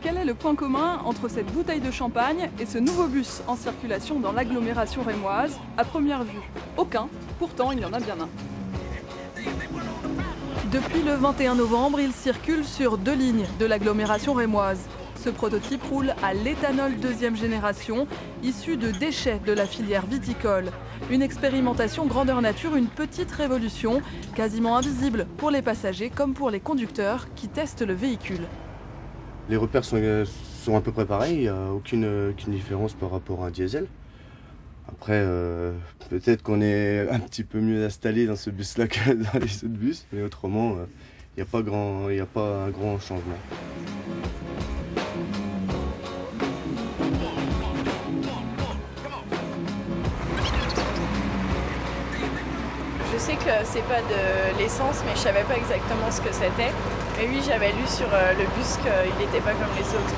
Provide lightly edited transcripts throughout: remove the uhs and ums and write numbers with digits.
Quel est le point commun entre cette bouteille de champagne et ce nouveau bus en circulation dans l'agglomération rémoise? À première vue, aucun. Pourtant, il y en a bien un. Depuis le 21 novembre, il circule sur 2 lignes de l'agglomération rémoise. Ce prototype roule à l'éthanol deuxième génération, issu de déchets de la filière viticole. Une expérimentation grandeur nature, une petite révolution, quasiment invisible pour les passagers comme pour les conducteurs qui testent le véhicule. Les repères sont à peu près pareils, il n'y a aucune différence par rapport à un diesel. Après, peut-être qu'on est un petit peu mieux installé dans ce bus-là que dans les autres bus, mais autrement, il n'y a pas un grand changement. Je sais que c'est pas de l'essence, mais je savais pas exactement ce que c'était. Mais oui, j'avais lu sur le bus qu'il n'était pas comme les autres.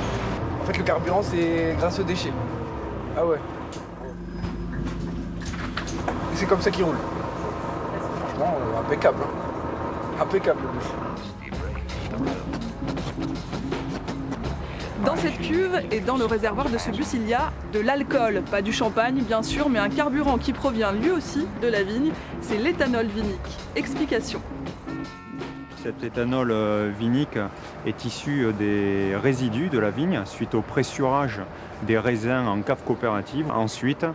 En fait, le carburant, c'est grâce aux déchets. Ah ouais. Et c'est comme ça qu'il roule. Franchement, impeccable. Hein. Impeccable le bus. Dans cette cuve et dans le réservoir de ce bus, il y a de l'alcool. Pas du champagne, bien sûr, mais un carburant qui provient lui aussi de la vigne. C'est l'éthanol vinique. Explication. Cet éthanol vinique est issu des résidus de la vigne suite au pressurage des raisins en cave coopérative. Ensuite,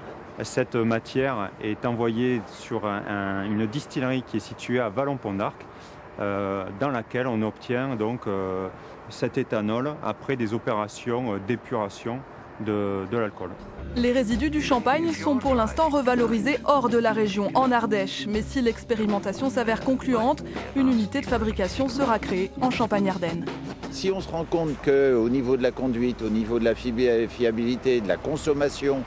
cette matière est envoyée sur une distillerie qui est située à Vallon-Pont d'Arc, dans laquelle on obtient donc cet éthanol après des opérations d'épuration de l'alcool. Les résidus du champagne sont pour l'instant revalorisés hors de la région, en Ardèche. Mais si l'expérimentation s'avère concluante, une unité de fabrication sera créée en Champagne-Ardenne. Si on se rend compte qu'au niveau de la conduite, au niveau de la fiabilité, de la consommation,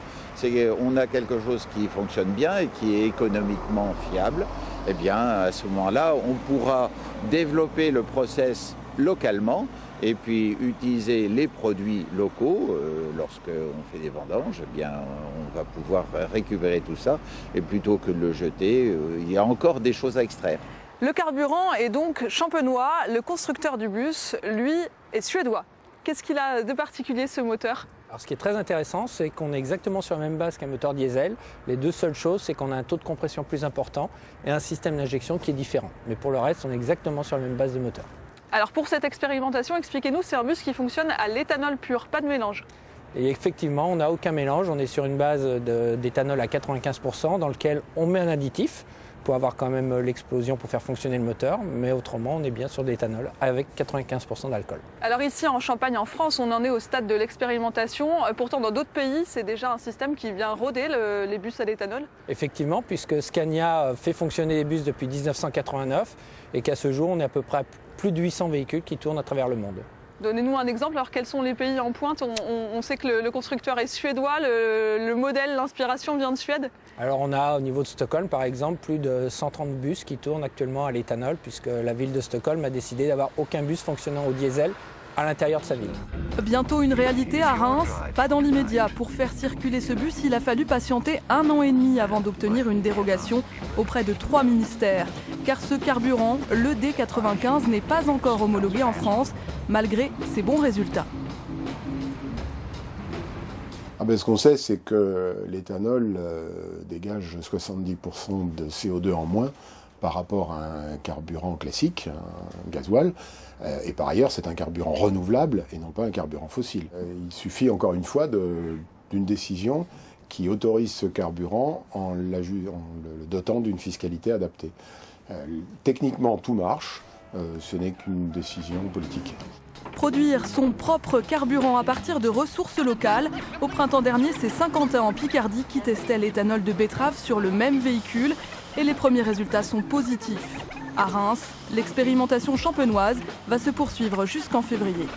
on a quelque chose qui fonctionne bien et qui est économiquement fiable, eh bien à ce moment-là, on pourra développer le process localement et puis utiliser les produits locaux. Lorsqu'on fait des vendanges, eh bien, on va pouvoir récupérer tout ça et plutôt que de le jeter, il y a encore des choses à extraire. Le carburant est donc champenois, le constructeur du bus, lui, est suédois. Qu'est-ce qu'il a de particulier ce moteur ? Alors, ce qui est très intéressant, c'est qu'on est exactement sur la même base qu'un moteur diesel. Les deux seules choses, c'est qu'on a un taux de compression plus important et un système d'injection qui est différent. Mais pour le reste, on est exactement sur la même base de moteur. Alors pour cette expérimentation, expliquez-nous, c'est un bus qui fonctionne à l'éthanol pur, pas de mélange. Et effectivement, on n'a aucun mélange. On est sur une base d'éthanol à 95% dans lequel on met un additif pour avoir quand même l'explosion pour faire fonctionner le moteur. Mais autrement, on est bien sur de l'éthanol avec 95% d'alcool. Alors ici en Champagne, en France, on en est au stade de l'expérimentation. Pourtant, dans d'autres pays, c'est déjà un système qui vient rôder les bus à l'éthanol. Effectivement, puisque Scania fait fonctionner les bus depuis 1989 et qu'à ce jour, on est à peu près à plus de 800 véhicules qui tournent à travers le monde. Donnez-nous un exemple. Alors quels sont les pays en pointe? On sait que le constructeur est suédois, le modèle, l'inspiration vient de Suède. Alors on a au niveau de Stockholm par exemple plus de 130 bus qui tournent actuellement à l'éthanol puisque la ville de Stockholm a décidé d'avoir aucun bus fonctionnant au diesel à l'intérieur de sa ville. Bientôt une réalité à Reims, pas dans l'immédiat. Pour faire circuler ce bus, il a fallu patienter 1 an et demi avant d'obtenir une dérogation auprès de 3 ministères. Car ce carburant, le D95, n'est pas encore homologué en France, malgré ses bons résultats. Ce qu'on sait, c'est que l'éthanol dégage 70% de CO2 en moins par rapport à un carburant classique, un gasoil. Et par ailleurs, c'est un carburant renouvelable et non pas un carburant fossile. Il suffit encore une fois d'une décision qui autorise ce carburant en le dotant d'une fiscalité adaptée. Techniquement, tout marche, ce n'est qu'une décision politique. Produire son propre carburant à partir de ressources locales. Au printemps dernier, c'est Saint-Quentin en Picardie qui testait l'éthanol de betterave sur le même véhicule. Et les premiers résultats sont positifs. À Reims, l'expérimentation champenoise va se poursuivre jusqu'en février.